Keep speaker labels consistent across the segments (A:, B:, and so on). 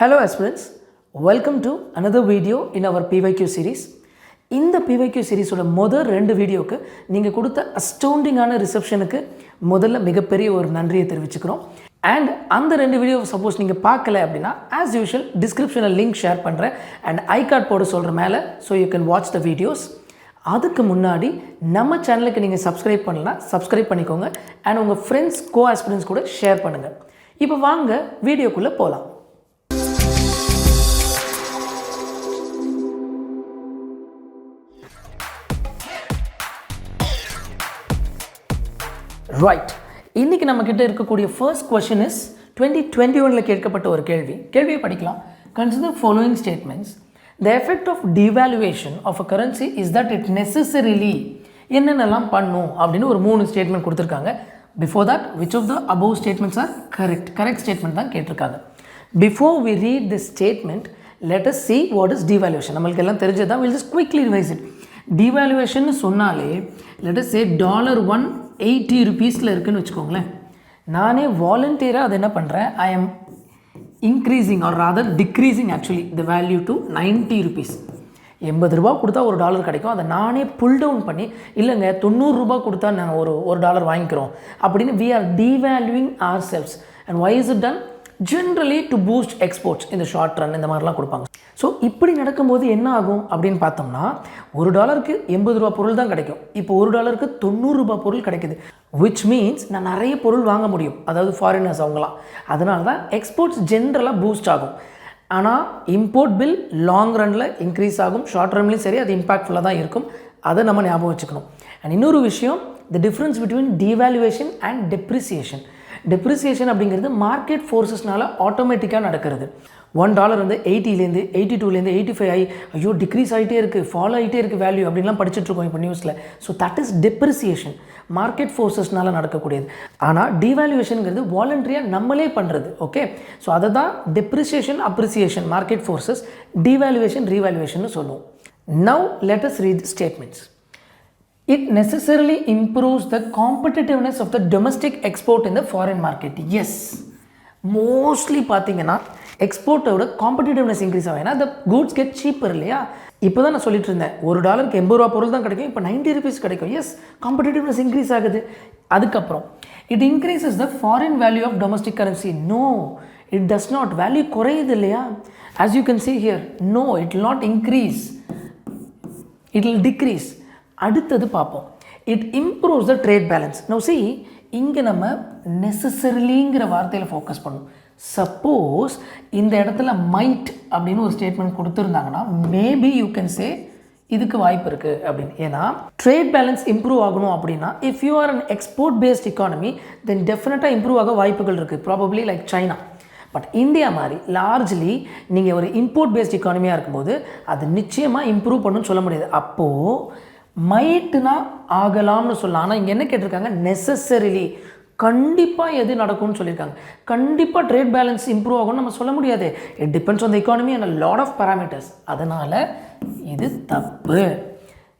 A: Hello aspirants, welcome to another video in our PYQ series. இந்த PYQ series ஓட முதல் 2 வீடியோக்கு நீங்கள் கொடுத்த அஸ்டவுண்டிங்கான ரிசப்ஷனுக்கு முதல்ல மிகப்பெரிய ஒரு நன்றியை தெரிவிச்சுக்கிறோம். அண்ட் அந்த 2 வீடியோ சப்போஸ் நீங்கள் பார்க்கல அப்படின்னா ஆஸ் யூஷுவல் டிஸ்கிரிப்ஷனில் லிங்க் ஷேர் பண்ணுறேன் அண்ட் ஐ கார்ட் போட சொல்கிற மேலே so you can watch the videos. அதுக்கு முன்னாடி நம்ம சேனலுக்கு நீங்கள் சப்ஸ்கிரைப் பண்ணலாம், சப்ஸ்கிரைப் பண்ணிக்கோங்க அண்ட் உங்கள் ஃப்ரெண்ட்ஸ் கோ ஆஸ்பிரன்ஸ் கூட ஷேர் பண்ணுங்கள். இப்போ வாங்க வீடியோக்குள்ளே போகலாம். ரைட், இன்றைக்கி நம்மக்கிட்ட இருக்கக்கூடிய ஃபர்ஸ்ட் கொஷின் இஸ் 2021 கேட்கப்பட்ட ஒரு கேள்வியை படிக்கலாம். Consider following statements. The effect of devaluation of a currency is that it necessarily என்னென்னலாம் பண்ணும் அப்படின்னு ஒரு 3 ஸ்டேட்மெண்ட் கொடுத்துருக்காங்க. Before that which of the above statements are correct statement தான் கேட்டிருக்காங்க. Before we read this statement let us see what is devaluation. நம்மளுக்கு எல்லாம் தெரிஞ்சது தான். we'll just quickly revise it. devaluation சொன்னாலே let us say $180 rupeesல இருக்குன்னு வச்சுக்கோங்களேன். நானே வாலண்டியராக அதை என்ன பண்ணுறேன், I am increasing or rather decreasing actually the value to 90 rupees. 80 ரூபா கொடுத்தா $1 கிடைக்கும். அதை நானே புல் டவுன் பண்ணி இல்லைங்க 90 ரூபா கொடுத்தா நாங்கள் ஒரு $1 வாங்கிக்கிறோம் அப்படின்னு we are devaluing ourselves. And why is it done? Generally to boost exports இந்த ஷார்ட் ரன் இந்த மாதிரிலாம் கொடுப்பாங்க. ஸோ இப்படி நடக்கும்போது என்ன ஆகும் அப்படின்னு பார்த்தோம்னா $1க்கு 80 ரூபா பொருள் தான் கிடைக்கும். இப்போ $1க்கு 90 ரூபா பொருள் கிடைக்குது. விச் மீன்ஸ் நான் நிறைய பொருள் வாங்க முடியும், அதாவது ஃபாரினர்ஸ் அவங்களாம். அதனால தான் எக்ஸ்போர்ட்ஸ் ஜென்ரலாக பூஸ்ட் ஆகும். ஆனால் import bill long Ranil increase ஆகும், ஷார்ட் ரன்லேயும் சரி அது இம்பாக்ட்ஃபுல்லாக தான் இருக்கும். அதை நம்ம ஞாபகம் வச்சுக்கணும். அண்ட் இன்னொரு விஷயம், the difference between devaluation and depreciation. Depreciation அப்படிங்கிறது மார்க்கெட் ஃபோர்ஸஸ்னால ஆட்டோமேட்டிக்காக நடக்கிறது. $1 வந்து 80லேருந்து 82லேருந்து 85 ஆகி ஐயோ டிக்ரீஸ் ஆகிட்டே இருக்குது, ஃபாலோ ஆகிட்டே இருக்குது வேல்யூ அப்படின்லாம் படிச்சுட்ருக்கோம் இப்போ நியூஸில். So that is depreciation, market ஃபோர்ஸஸ்னால நடக்கக்கூடியது. ஆனால் டிவேல்யூவேஷனுங்கிறது வாலண்டரியாக நம்மளே பண்ணுறது. ஓகே, ஸோ அதை தான் depreciation appreciation, market forces, devaluation revaluation சொல்லுவோம். Now let us read statements. It necessarily improves the competitiveness of the domestic export in the foreign market. Yes, mostly பார்த்தீங்கன்னா எக்ஸ்போர்ட்டோட competitiveness increase ஆகும். ஏன்னா the goods get cheaper இல்லையா. இப்போ தான் நான் சொல்லிட்டு இருந்தேன் $1க்கு 80 ரூபா பொருள் தான் கிடைக்கும், இப்போ 90 rupees கிடைக்கும். எஸ், காம்படிட்டிவ்னஸ் இன்க்ரீஸ் ஆகுது. அதுக்கப்புறம் it increases the foreign value of domestic currency. No, it does not. Value குறையுது இல்லையா. as you can see here, no, it will not increase, it will decrease. அடுத்தது பார்ப்போம். It improves the trade balance. Now see, இங்கே நம்ம நெசசரிலிங்கிற வார்த்தையில் focus பண்ணணும். Suppose இந்த இடத்துல மைட் அப்படின்னு ஒரு ஸ்டேட்மெண்ட் கொடுத்துருந்தாங்கன்னா மேபி யூ கேன் சே இதுக்கு வாய்ப்பு இருக்குது அப்படின்னு. ஏன்னா ட்ரேட் பேலன்ஸ் இம்ப்ரூவ் ஆகணும் அப்படின்னா if you are an export based economy then டெஃபினட்டாக இம்ப்ரூவ் ஆக வாய்ப்புகள் இருக்குது, probably like China. But India மாதிரி லார்ஜ்லி நீங்கள் ஒரு இம்போர்ட் பேஸ்ட் எக்கானமியாக இருக்கும்போது அது நிச்சயமாக இம்ப்ரூவ் பண்ணணும்னு சொல்ல முடியாது. அப்போது மைட்டுனா ஆகலாம்னு சொல்லலாம். ஆனால் இங்கே என்ன கேட்டிருக்காங்க, நெசசரிலி கண்டிப்பாக எது நடக்கும்னு சொல்லியிருக்காங்க. கண்டிப்பாக ட்ரேட் பேலன்ஸ் இம்ப்ரூவ் ஆகும்னு நம்ம சொல்ல முடியாது. It depends on the economy and lot of parameters. அதனால் இது தப்பு.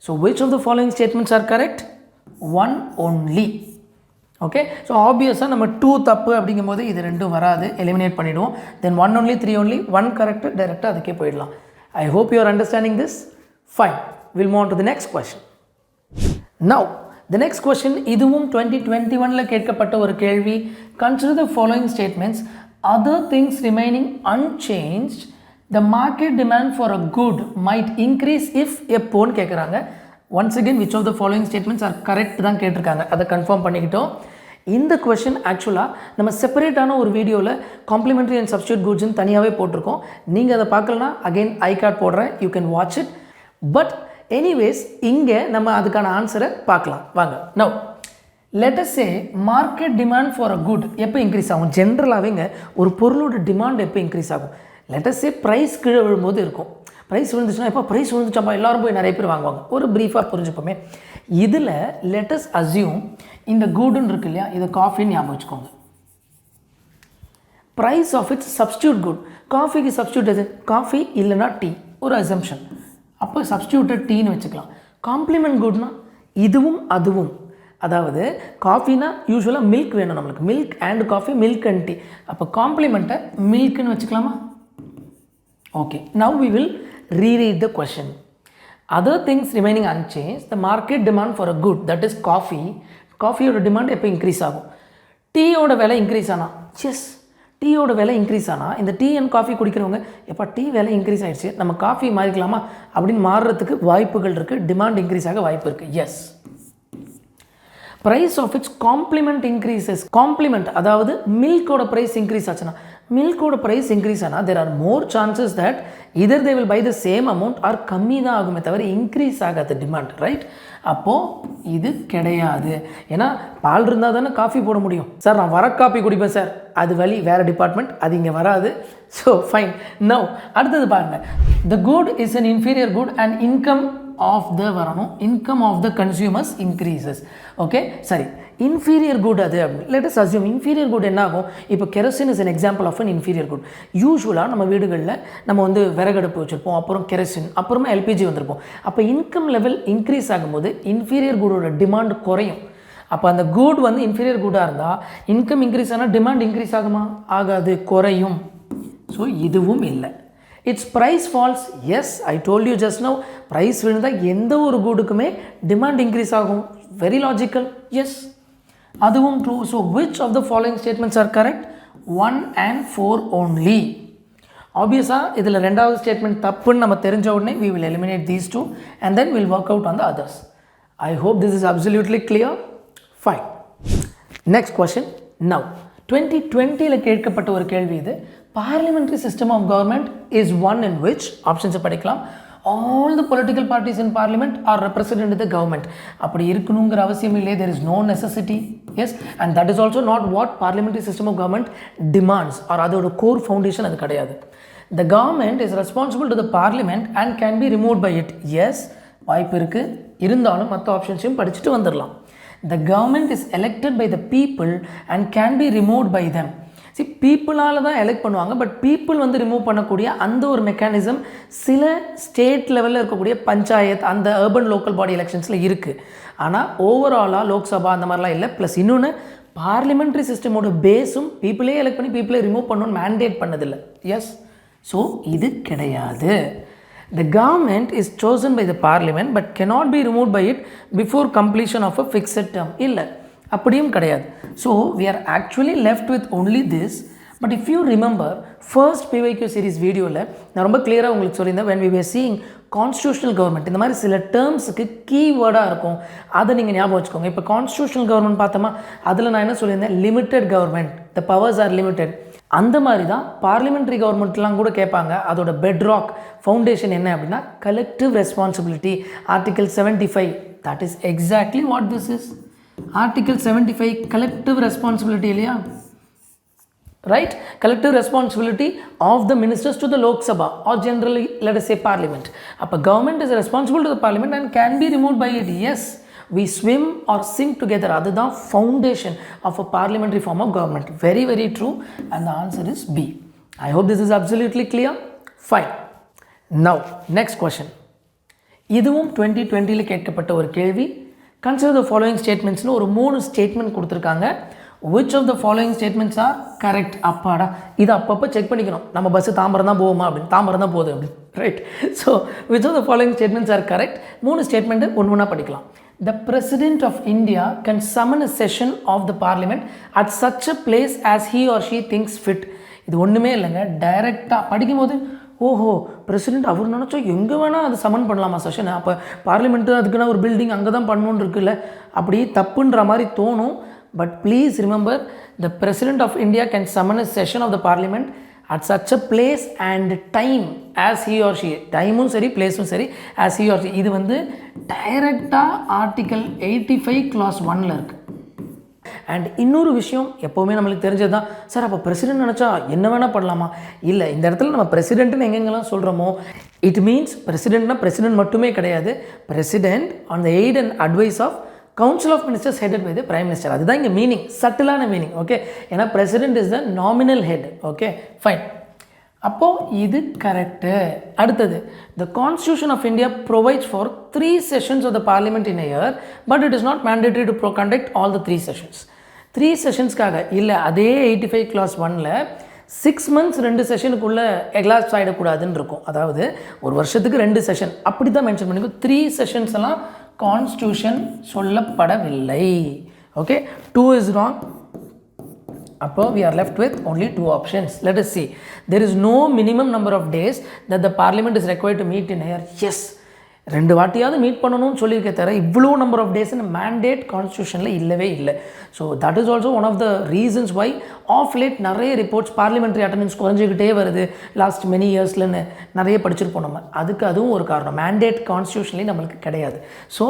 A: So which of the following statements are correct? 1 only. Okay, so ஆப்வியஸாக நம்ம 2 தப்பு அப்படிங்கும்போது இது 2 வராது, எலிமினேட் பண்ணிவிடுவோம். தென் 1 only, 3 only, 1 கரெக்ட், டைரெக்டாக அதுக்கே போயிடலாம். I hope you are understanding this. Fine, we'll move on to the next question. Now the next question, இதுவும் 2021 கேட்கப்பட்ட ஒரு கேள்வி. Consider the following statements. Other things remaining unchanged, the market demand for a good might increase if எப்போன்னு கேட்குறாங்க. once again which of the following statements are correct தான் கேட்டிருக்காங்க. அதை confirm பண்ணிக்கிட்டோம். இந்த கொஷின் ஆக்சுவலாக நம்ம செப்பரேட்டான ஒரு வீடியோவில் காம்ப்ளிமெண்ட்ரி அண்ட் சப்ஸ்டியூட் குட்ஸ்ன்னு தனியாகவே போட்டிருக்கோம். நீங்கள் அதை பார்க்கலன்னா அகெயின் ஐ கார்ட் போடுறேன், you can watch it. But anyways இங்கே நம்ம அதுக்கான ஆன்சரை பார்க்கலாம் வாங்க. Now let us say market demand for a good எப்போ இன்க்ரீஸ் ஆகும்? ஜென்ரலாகவேங்க ஒரு பொருளோட டிமாண்ட் எப்போ இன்க்ரீஸ் ஆகும்? லெட் அஸ் சே ப்ரைஸ் கீழே விழும்போது இருக்கும். ப்ரைஸ் விழுந்துச்சுன்னா எப்போ ப்ரைஸ் விழுந்துச்சாப்பா எல்லோரும் போய் நிறைய பேர் வாங்குவாங்க. ஒரு ப்ரீஃபாக புரிஞ்சுப்போமே. இதில் லெட் அஸ் அஸ்யூம் இந்த குட்னு இருக்கு இல்லையா, இது காஃபின்னு ஞாபகம் வச்சுக்கோங்க. Price of its substitute good. காஃபிக்கு சப்ஸ்டியூட் எது? காஃபி இல்லைனா டீ, ஒரு அசம்ஷன். அப்போ சப்ஸ்டியூட்டட் டீன்னு வச்சுக்கலாம். காம்ப்ளிமெண்ட் குட்னா இதுவும் அதுவும். அதாவது காஃபினா யூஸ்வலாக மில்க் வேணும் நம்மளுக்கு, milk and coffee, milk and tea. அப்போ காம்ப்ளிமெண்ட்டை மில்க்குன்னு வச்சுக்கலாமா? Okay, now we will reread the question. Other things remaining unchanged, the market demand for a good, that is coffee, காஃபியோட டிமாண்ட் எப்போ இன்க்ரீஸ் ஆகும்? டீயோட விலை இன்க்ரீஸ் ஆனால், எஸ், டீயோட விலை இன்க்ரீஸ் ஆனால் இந்த டீ அண்ட் காஃபி குடிக்கிறவங்க எப்போ டீ விலை இன்க்ரீஸ் ஆகிடுச்சு, நம்ம காஃபி மாறிக்கலாமா அப்படின்னு மாறுறதுக்கு வாய்ப்புகள் இருக்குது, டிமாண்ட் இன்க்ரீஸ் ஆக வாய்ப்பு இருக்குது. Yes. Price of its complement increases. Complement அதாவது மில்கோட ப்ரைஸ் இன்க்ரீஸ் ஆச்சுன்னா, மில்கோட ப்ரைஸ் இன்க்ரீஸ் ஆனால் there are more chances that either they will buy the same amount or கம்மி தான் ஆகுமே தவிர இன்க்ரீஸ் ஆகாது டிமாண்ட், ரைட்? அப்போது இது கிடையாது. ஏன்னா பால் இருந்தால் தானே காஃபி போட முடியும். சார் நான் வர காஃபி குடிப்பேன் சார், அது வழி வேறு டிபார்ட்மெண்ட், அது இங்கே வராது. So fine. நவ் அடுத்தது பாருங்கள். The good is an inferior good and income of the வரணும், income of the consumers increases. Okay, சரி, இன்ஃபீரியர் குட் அது அப்படி let us assume. Inferior good என்ன ஆகும்? இப்போ kerosene is an example of an inferior good. யூஸ்வலாக நம்ம வீடுகளில் நம்ம வந்து விறகடுப்பு வச்சுருப்போம், அப்புறம் கெரசின், அப்புறமா எல்பிஜி வந்திருப்போம். அப்போ இன்கம் லெவல் இன்க்ரீஸ் ஆகும்போது இன்ஃபீரியர் குடோட டிமாண்ட் குறையும். அப்போ அந்த குட் வந்து இன்ஃபீரியர் குட்டாக இருந்தால் இன்கம் இன்க்ரீஸ் ஆனால் டிமாண்ட் இன்க்ரீஸ் ஆகுமா? ஆகாது, குறையும். ஸோ இதுவும் இல்லை. It's price falls. Yes, I told you just now, price விழுந்தால் எந்த ஒரு குடுக்குமே டிமாண்ட் இன்க்ரீஸ் ஆகும். Very logical. எஸ், அதுவும் true. So which of the following statements are correct? 1 and 4 only. ஆப்வியஸாக இதில் ரெண்டாவது ஸ்டேட்மெண்ட் தப்புன்னு நம்ம தெரிஞ்ச உடனே we will eliminate these two and then we'll work out on the others. I hope this is absolutely clear. Fine. Next question. Now 2020ல கேட்கப்பட்ட ஒரு கேள்வி இது. Parliamentary system of government is one in which options படிக்கலாம். All the political parties in parliament are represented in the government. அப்படி இருக்கணுங்கிற அவசியம் இல்லை. There is no necessity. Yes, and that is also not what parliamentary system of government demands, or அதோட core foundation அது கிடையாது. The government is responsible to the parliament and can be removed by it. Yes, வாய்ப்பு இருக்குது. இருந்தாலும் மற்ற ஆப்ஷன்ஸையும் படிச்சுட்டு வந்துடலாம். The government is elected by the people and can be removed by them. See, பீப்புளால் தான் எலெக்ட் பண்ணுவாங்க, பட் பீப்புள் வந்து ரிமூவ் பண்ணக்கூடிய அந்த ஒரு மெக்கானிசம் சில ஸ்டேட் லெவலில் இருக்கக்கூடிய பஞ்சாயத்து அந்த அர்பன் லோக்கல் பாடி எலெக்ஷன்ஸில் இருக்குது. ஆனால் ஓவராலாக லோக்சபா அந்த மாதிரிலாம் இல்லை. ப்ளஸ் இன்னொன்று, பார்லிமெண்ட்ரி சிஸ்டமோட பேஸும் பீப்புளே எலெக்ட் பண்ணி பீப்புளே ரிமூவ் பண்ணணும்னு மேண்டேட் பண்ணதில்லை. எஸ், ஸோ இது கிடையாது. The government is chosen by the parliament but cannot be removed by it before completion of a fixed term. இல்லை, அப்படியும் கிடையாது. So we are actually left with only this. But if you remember first PYQ series வீடியோவில் நான் ரொம்ப கிளியராக உங்களுக்கு சொல்லியிருந்தேன், when we were seeing constitutional government இந்த மாதிரி சில டேர்ம்ஸுக்கு கீவேர்டாக இருக்கும், அதை நீங்கள் ஞாபகம் வச்சுக்கோங்க. இப்போ கான்ஸ்டியூஷனல் கவர்மெண்ட் பார்த்தோமா, அதில் நான் என்ன சொல்லியிருந்தேன், limited government, the powers R limited. அந்த மாதிரி தான் பார்லிமெண்ட்ரி கவர்மெண்ட்லாம் கூட கேட்பாங்க. அதோட பெட்ராக் ஃபவுண்டேஷன் என்ன அப்படின்னா collective responsibility. Article 75, that is exactly what this is. Article 75 collective responsibility இல்லையா, right? Collective responsibility of the ministers to the Lok Sabha or generally let us say parliament. அப்போ government is responsible to the parliament and can be remove by it. Yes, we swim or sink together. அதுதான் foundation of a parliamentary form of government. Very very true, and the answer is B. I hope this is absolutely clear. Fine. Now next question. இதுவும் 2020ல கேட்கப்பட்ட ஒரு கேள்வி. Consider the following statements. ஒரு 3 statement கொடுத்துருக்காங்க. Which of the following statements are correct? அப்பாடா, இது அப்பப்போ check பண்ணிக்கணும். நம்ம பஸ்ஸு தாம்பரம் தான் போவோமா அப்படின்னு, தாம்பரம் தான் போகுது அப்படின்னு, right? So which of the following statements are correct? 3 statement ஒன்று ஒன்றா படிக்கலாம். The President of India can summon a session of the Parliament at such a place as he or she thinks fit. இது ஒன்றுமே இல்லைங்க, டைரெக்டாக படிக்கும்போது ஓஹோ, president அவர் நினச்சா எங்கே வேணால் அது சமன் பண்ணலாமா செஷனை, அப்போ பார்லிமெண்ட்டு அதுக்குன்னா ஒரு பில்டிங் அங்கே தான் பண்ணணுன்னு இருக்குல்ல, அப்படி தப்புன்ற மாதிரி தோணும். But please remember, the president of India can summon a session of the parliament at such a place and time as he or she. டைமும் சரி பிளேஸும் சரி as he or she. இது வந்து டைரெக்டாக ஆர்டிக்கல் 85 clause 1ல் இருக்குது. அண்ட் இன்னொரு விஷயம் எப்போவுமே நம்மளுக்கு தெரிஞ்சது தான், சார் அப்போ பிரசிடென்ட் நினச்சா என்ன வேணால் பண்ணலாமா? இல்லை, இந்த இடத்துல நம்ம பிரசிடென்ட்னு எங்கெங்கெல்லாம் சொல்கிறோமோ இட் மீன்ஸ் பிரசிடென்ட்னா பிரசிடென்ட் மட்டுமே கிடையாது. President on the eight and advice of council of ministers headed by the prime minister. அதுதான் இங்கே மீனிங், சட்டிலான மீனிங். ஓகே, ஏன்னா president is the nominal head. Okay fine, அப்போது இது கரெக்டு. அடுத்தது, the constitution of India provides for 3 sessions of the parliament in a year, but it is not mandatory to conduct all the 3 sessions. 3 sessionsக்காக இல்லை, அதே 85 clause 1ல் 6 months 2 செஷனுக்குள்ளே எக்லாப்ஸ் ஆகிடக்கூடாதுன்னு இருக்கும். அதாவது ஒரு வருஷத்துக்கு 2 செஷன் அப்படி தான் மென்ஷன் பண்ணிக்கோ. 3 செஷன்ஸ் எல்லாம் கான்ஸ்டியூஷன் சொல்லப்படவில்லை. Okay, 2 is wrong. அப்போ we are left with only 2 options. Let us see. There is no minimum number of days that the parliament is required to meet in a year. Yes, 2 வாட்டியாவது meet பண்ணணும்னு சொல்லியிருக்க தவிர இவ்வளோ number of டேஸ்னு mandate கான்ஸ்டியூஷனில் இல்லவே இல்லை. So that is also one of the reasons why of late நிறைய ரிப்போர்ட்ஸ் பார்லிமெண்ட்ரி அட்டண்டன்ஸ் குறைஞ்சிக்கிட்டே வருது லாஸ்ட் மெனி இயர்ஸ்லன்னு நிறைய படிச்சிருப்போம் நம்ம. அதுவும் ஒரு காரணம், மேண்டேட் கான்ஸ்டியூஷன்லேயும் நம்மளுக்கு கிடையாது. So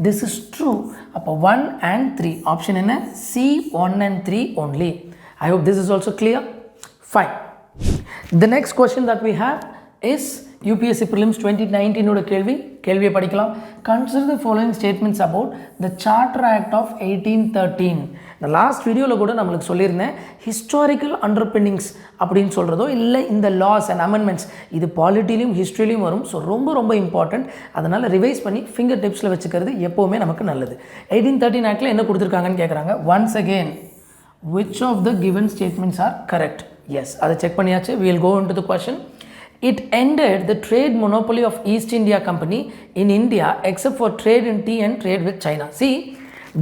A: this is true. அப்போ 1 and 3 ஆப்ஷன் என்ன? C 1 and 3 only. I hope this is also clear. Fine. The next question that we have is UPSC Prelims 2019 ஓட கேள்வியை படிக்கலாம். Consider the following statements about the Charter Act of 1813. இந்த last வீடியோவில் கூட நம்மளுக்கு சொல்லியிருந்தேன், historical அண்டர்பின்னிங்ஸ் அப்படின்னு சொல்கிறதோ இல்லை இந்த லாஸ் அண்ட் அமெண்ட்மெண்ட்ஸ் இது பாலிட்டிலையும் ஹிஸ்ட்ரிலையும் வரும். ஸோ ரொம்ப இம்பார்ட்டண்ட். அதனால் ரிவைஸ் பண்ணி ஃபிங்கர் டிப்ஸில் வச்சுக்கிறது எப்போவுமே நமக்கு நல்லது. 1813 ஆக்டில் என்ன கொடுத்துருக்காங்கன்னு கேட்குறாங்க. Once again, which of the given statements are correct? Yes, அதை செக் பண்ணியாச்சு. we will go into the question. It ended the trade monopoly of East India Company in India except for trade in tea and trade with China. See,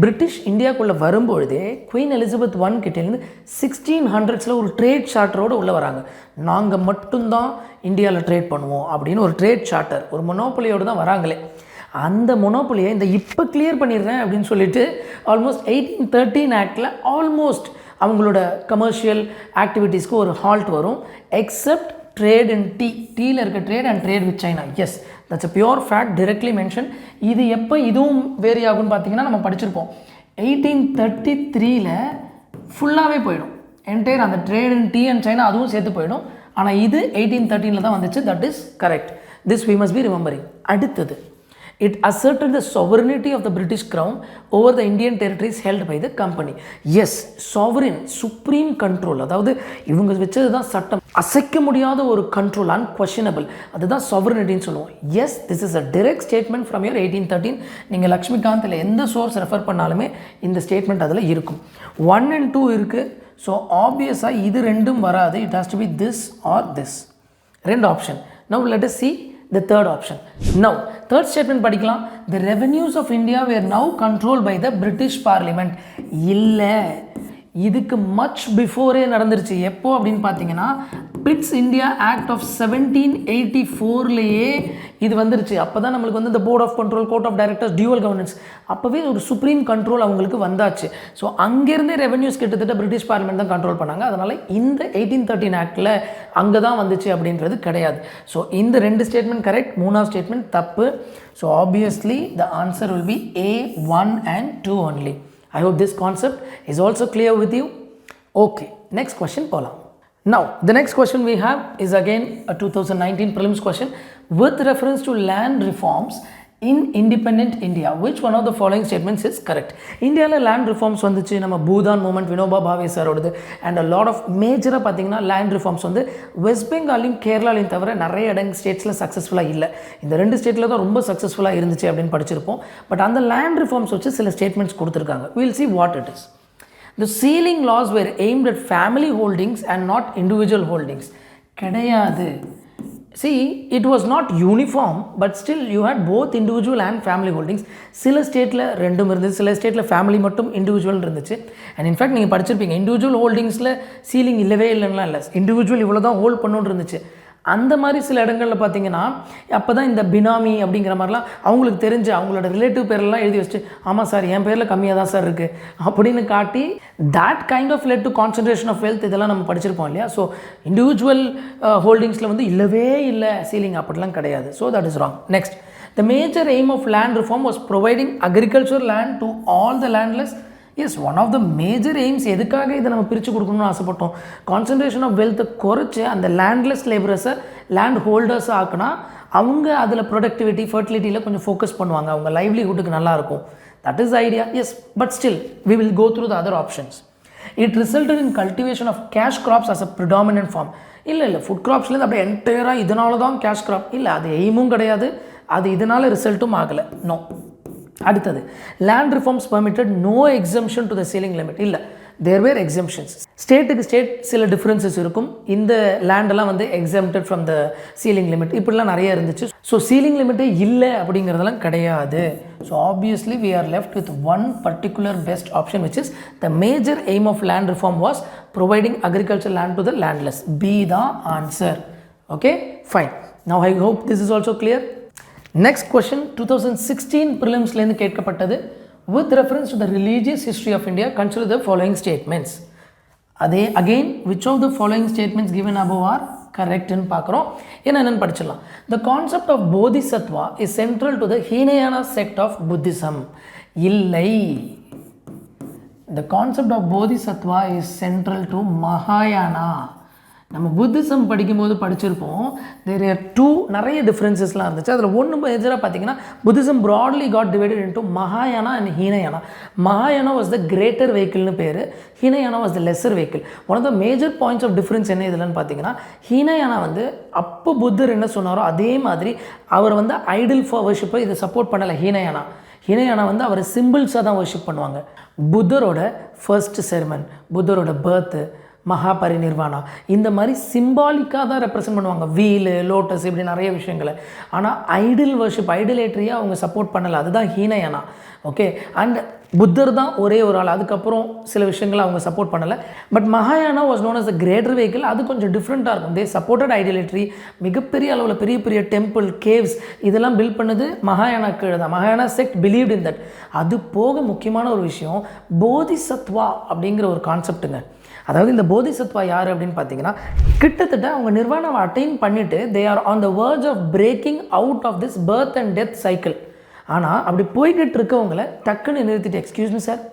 A: British இந்தியாவுக்குள்ளே வரும்பொழுதே queen Elizabeth 1 கிட்டேருந்து 1600s ஒரு trade சார்ட்டரோடு உள்ளே வராங்க. நாங்கள் மட்டும்தான் இந்தியாவில் trade பண்ணுவோம் அப்படின்னு ஒரு ட்ரேட் சார்ட்டர், ஒரு மொனோபொலியோடு தான் வராங்களே. அந்த மொனோபொலியை இந்த இப்போ கிளியர் பண்ணிடுறேன் அப்படின்னு சொல்லிட்டு ஆல்மோஸ்ட் 1813 ஆக்டில் ஆல்மோஸ்ட் அவங்களோட கமர்ஷியல் ஆக்டிவிட்டீஸ்க்கு ஒரு ஹால்ட் வரும். எக்ஸப்ட் ட்ரேட் அண்ட் டீயில் இருக்க trade and trade with China. Yes, that's a pure fact, directly mention. இது எப்போ இதுவும் வேரி ஆகும்னு பார்த்தீங்கன்னா நம்ம படிச்சிருப்போம் 1833ல் ஃபுல்லாகவே போயிடும். என்டையர் அந்த trade and tea and China அதுவும் சேர்த்து போயிடும். ஆனால் இது 1813 தான் வந்துச்சு. That is correct. This we must be remembering. அடுத்தது, it asserted the sovereignty of the British Crown over the Indian territories held by the company. Yes, sovereign, supreme control. அதாவது இவங்க வச்சது தான் சட்டம், அசைக்க முடியாத ஒரு கண்ட்ரோல், unquestionable. அதுதான் sovereigntyன்னு சொல்லுவோம். Yes, this is a direct statement from your 1813. நீங்கள் லக்ஷ்மிகாந்த் இல்லை எந்த சோர்ஸ் ரெஃபர் பண்ணாலுமே இந்த ஸ்டேட்மெண்ட் அதில் இருக்கும். 1 and 2 இருக்குது. ஸோ ஆப்வியஸாக இது ரெண்டும் வராது. It has to be this or this. 2 option. Now let us see the third option. Now, third statement படிக்கலாம். The revenues of India were now controlled by the British Parliament. இல்லை, இதுக்கு much before நடந்துருச்சு. எப்போ அப்படின்னு பார்த்தீங்கன்னா Pitt's India act of 1784லேயே இது வந்துருச்சு. அப்போ தான் நம்மளுக்கு வந்து இந்த board of control, court of directors, dual governance, அப்போவே ஒரு சுப்ரீம் கண்ட்ரோல் அவங்களுக்கு வந்தாச்சு. ஸோ அங்கேருந்தே ரெவென்யூஸ் கிட்டத்தட்ட பிரிட்டிஷ் பார்லிமெண்ட் தான் கண்ட்ரோல் பண்ணாங்க. அதனால் இந்த 1813 ஆக்டில் அங்கே தான் வந்துச்சு அப்படின்றது கிடையாது. ஸோ இந்த 2 ஸ்டேட்மெண்ட் கரெக்ட், 3ஆவது ஸ்டேட்மெண்ட் தப்பு. So obviously the answer will be A 1 and 2 only. I hope this concept is also clear with you. Okay, next question போலாம். Now, the next question we have is again a 2019 prelims question with reference to land reforms in independent India. Which one of the following statements is correct? Indiaவில் land reforms வந்துச்சு. நம்ம Bhoodan movement Vinoba Bhave சாரோடது. And a lot of மேஜராக பார்த்தீங்கன்னா land reforms வந்து west பெங்காலையும் கேரளாலையும் தவிர நிறைய ஸ்டேட்ஸில் சக்ஸஸ்ஃபுல்லாக இல்லை. இந்த 2 ஸ்டேட்டில் தான் ரொம்ப சக்ஸஸ்ஃபுல்லாக இருந்துச்சு அப்படின்னு படிச்சிருப்போம். பட் அந்த land reforms வச்சு சில ஸ்டேட்மெண்ட்ஸ் கொடுத்துருக்காங்க. we'll see what it is. The sealing laws were aimed at family holdings and not individual holdings. கிடையாது. See, it was not uniform, but still you had both individual and family holdings. சில ஸ்டேட்டில் ரெண்டும் இருந்துச்சு, சில ஸ்டேட்டில் family மட்டும் individual இருந்துச்சு. And in fact நீங்கள் படிச்சிருப்பீங்க, இண்டிவிஜுவல் ஹோல்டிங்ஸில் சீலிங் இல்லவே இல்லைன்னா இல்லை, இண்டிவிஜுவல் இவ்வளோ தான் ஹோல்ட் பண்ணணுன்னு இருந்துச்சு. அந்த மாதிரி சில இடங்களில் பார்த்தீங்கன்னா அப்போ தான் இந்த பினாமி அப்படிங்கிற மாதிரிலாம் அவங்களுக்கு தெரிஞ்ச அவங்களோட ரிலேட்டிவ் பேரெல்லாம் எழுதி வச்சுட்டு, ஆமாம் சார் என் பேரில் கம்மியாக தான் சார் இருக்குது அப்படின்னு காட்டி that kind of led to concentration of wealth. இதெல்லாம் நம்ம படிச்சிருப்போம் இல்லையா. ஸோ இண்டிவிஜுவல் ஹோல்டிங்ஸில் வந்து இல்லவே இல்லை சீலிங், அப்படிலாம் கிடையாது. So that is wrong. Next, the major aim of land reform was providing agricultural land to all the landless. Yes, one of the major aims. எதுக்காக இதை நம்ம பிரித்து கொடுக்கணும்னு ஆசைப்பட்டோம்? கான்சன்ட்ரேஷன் ஆஃப் வெல்த்தை குறைச்சி அந்த லேண்ட்லெஸ் லேபரர்ஸை லேண்ட் ஹோல்டர்ஸை ஆக்குனா அவங்க அதில் ப்ரொடக்டிவிட்டி, ஃபர்டிலிட்டியில் கொஞ்சம் ஃபோக்கஸ் பண்ணுவாங்க, அவங்க லைவ்லிஹுட்டுக்கு நல்லாயிருக்கும். That is idea. Yes, but still we will go through the other options. It resulted in cultivation of cash crops as a predominant form. இல்லை ஃபுட் கிராப்ஸ்லேருந்து அப்படியே என்டையராக இதனால தான் கேஷ் கிராப் இல்லை, அது எய்மும் கிடையாது, அது இதனால் ரிசல்ட்டும் ஆகலை. நோ. அடுத்தது, land reforms permitted no exemption to the ceiling limit. இல்லை, there were exemptions. ஸ்டேட்டுக்கு ஸ்டேட் சில டிஃப்ரென்சஸ் இருக்கும். இந்த லேண்டெல்லாம் வந்து exempted from the ceiling limit இப்படிலாம் நிறைய இருந்துச்சு. ஸோ சீலிங் லிமிட்டே இல்லை அப்படிங்கிறதெல்லாம் கிடையாது. So obviously we are left with one particular best option, which is the major aim of land reform was providing agricultural land to the landless. B the answer. Okay, fine. Now I hope this is also clear. Next question, 2016 prelims கேட்கப்பட்டது. With reference to the religious history of India, consider the following statements. Again, which of the following statements given above are correct in பார்க்குறோம். என்னென்னு படிச்சிடலாம். The concept of Bodhisattva is central to the Hinayana sect of Buddhism. இல்லை. The concept of Bodhisattva is central to Mahayana. நம்ம Buddhism படிக்கும்போது படிச்சிருப்போம். There are two நிறைய டிஃப்ரென்சஸ்லாம் இருந்துச்சு. அதில் ஒன்று மேஜராக பார்த்தீங்கன்னா Buddhism broadly got divided into மகாயானா அண்ட் ஹீனயானா. மகாயானா வாஸ் த கிரேட்டர் வெஹிக்கிள்னு பேர், Hinayana was the lesser vehicle. One of the major points of difference என்ன இதுலன்னு பார்த்தீங்கன்னா, ஹீனயானா வந்து அப்போ புத்தர் என்ன சொன்னாரோ அதே மாதிரி அவர் வந்து ஐடல் ஃபார் வர்ஷிப்பை இதை சப்போர்ட் பண்ணலை. ஹீனயானா வந்து அவர் சிம்பிள்ஸாக தான் வர்ஷிப் பண்ணுவாங்க. புத்தரோட ஃபர்ஸ்ட் செர்மன், புத்தரோட பர்த்து, மகாபரிநிர்வாணா, இந்த மாதிரி சிம்பாலிக்காக தான் ரெப்ரசென்ட் பண்ணுவாங்க. வீலு, லோட்டஸ், இப்படி நிறைய விஷயங்களை. ஆனால் ஐடில் வர்ஷிப், ஐடிலேட்ரியாக அவங்க சப்போர்ட் பண்ணலை. அதுதான் ஹீனயானா. ஓகே, அண்ட் புத்தர் தான் ஒரே ஒரு ஆள். அதுக்கப்புறம் சில விஷயங்களை அவங்க சப்போர்ட் பண்ணலை. பட் மகாயானா was known as the greater vehicle. அது கொஞ்சம் டிஃப்ரெண்ட்டாக இருக்கும். They supported idolatry. மிகப்பெரிய அளவில் பெரிய பெரிய டெம்பிள், கேவ்ஸ் இதெல்லாம் பில்ட் பண்ணது மகாயானா கீழே தான். மகாயானா செக்ட் பிலீவ்ட் இன் தட். அது போக முக்கியமான ஒரு விஷயம் போதிசத்வா அப்படிங்கிற ஒரு கான்செப்ட்டுங்க. அதாவது இந்த போதிசத்வா யார் அப்படின்னு பார்த்தீங்கன்னா, கிட்டத்தட்ட அவங்க நிர்வாணாவை அட்டைன் பண்ணிவிட்டு they are on the verge of breaking out of this birth and death cycle. ஆனால் அப்படி போய்கிட்டு இருக்கவங்கள டக்குன்னு நிறுத்திட்டு, எக்ஸ்கியூஸ் மீ சார்,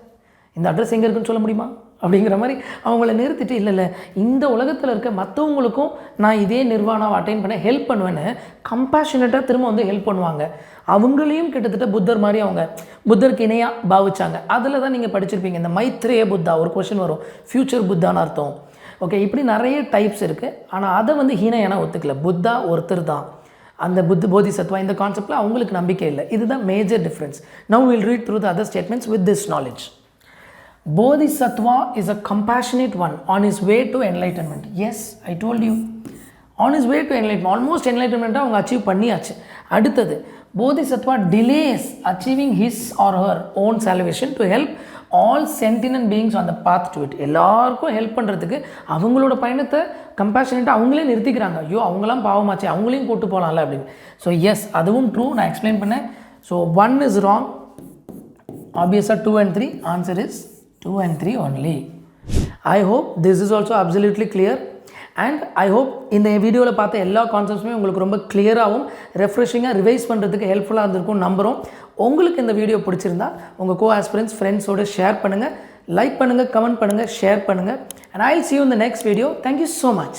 A: இந்த அட்ரஸ் எங்கே இருக்குன்னு சொல்ல முடியுமா அப்படிங்கிற மாதிரி அவங்கள நிறுத்திட்டு, இல்லை இந்த உலகத்தில் இருக்க மற்றவங்களுக்கும் நான் இதே நிர்வாணாவை அட்டைன் பண்ண ஹெல்ப் பண்ணுவேன்னு கம்பேஷனேட்டாக திரும்ப வந்து ஹெல்ப் பண்ணுவாங்க. அவங்களையும் கிட்டத்தட்ட புத்தர் மாதிரி அவங்க புத்தருக்கு இணையாக பாவிச்சாங்க. அதில் தான் நீங்கள் படிச்சிருப்பீங்க, இந்த மைத்ரேய புத்தா ஒரு கொஷின் வரும், ஃப்யூச்சர் புத்தான்னு அர்த்தம். ஓகே, இப்படி நிறைய டைப்ஸ் இருக்குது. ஆனால் அதை வந்து ஹீனயானா ஒத்துக்கல. புத்தா ஒருத்தர் தான். அந்த போதிசத்வா இந்த கான்செப்டில் அவங்களுக்கு நம்பிக்கை இல்லை. இதுதான் major difference. Now will read through the other statements with this knowledge. Bodhisattva is a compassionate one on his way to enlightenment. Yes, I told you. On his way to enlightenment. Almost enlightenment அவங்க achieve பண்ணியாச்சு. அடுத்தது, Bodhisattva delays achieving his or her own salvation to help all sentient beings on the path to it. எல்லாருக்கும் help பண்ணுறதுக்கு அவங்களோட பயணத்தை கம்பேஷனேட்டாக அவங்களே நிறுத்திக்கிறாங்க. ஐயோ அவங்களாம் பாவமாச்சு, அவங்களையும் கூட்டு போகலாம்ல அப்படின்னு. ஸோ எஸ், அதுவும் ட்ரூ. நான் எக்ஸ்பிளைன் பண்ணேன். So 1 is wrong. Obviously 2 and 3. Answer is 2 and 3 only. I hope this is also absolutely clear, and I hope இந்த வீடியோவில் பார்த்த எல்லா கான்செப்ட்ஸுமே உங்களுக்கு ரொம்ப கிளியராகவும் ரெஃப்ரெஷிங்காக ரிவைஸ் பண்ணுறதுக்கு ஹெல்ப்ஃபுல்லாக இருந்திருக்கும் நம்புகிறோம். உங்களுக்கு இந்த வீடியோ பிடிச்சிருந்தா உங்கள் co-aspirants ஃப்ரெண்ட்ஸோடு ஷேர் பண்ணுங்கள், லைக் பண்ணுங்கள், கமெண்ட் பண்ணுங்கள், ஷேர் பண்ணுங்கள், and I'll see you in the next video. Thank you so much.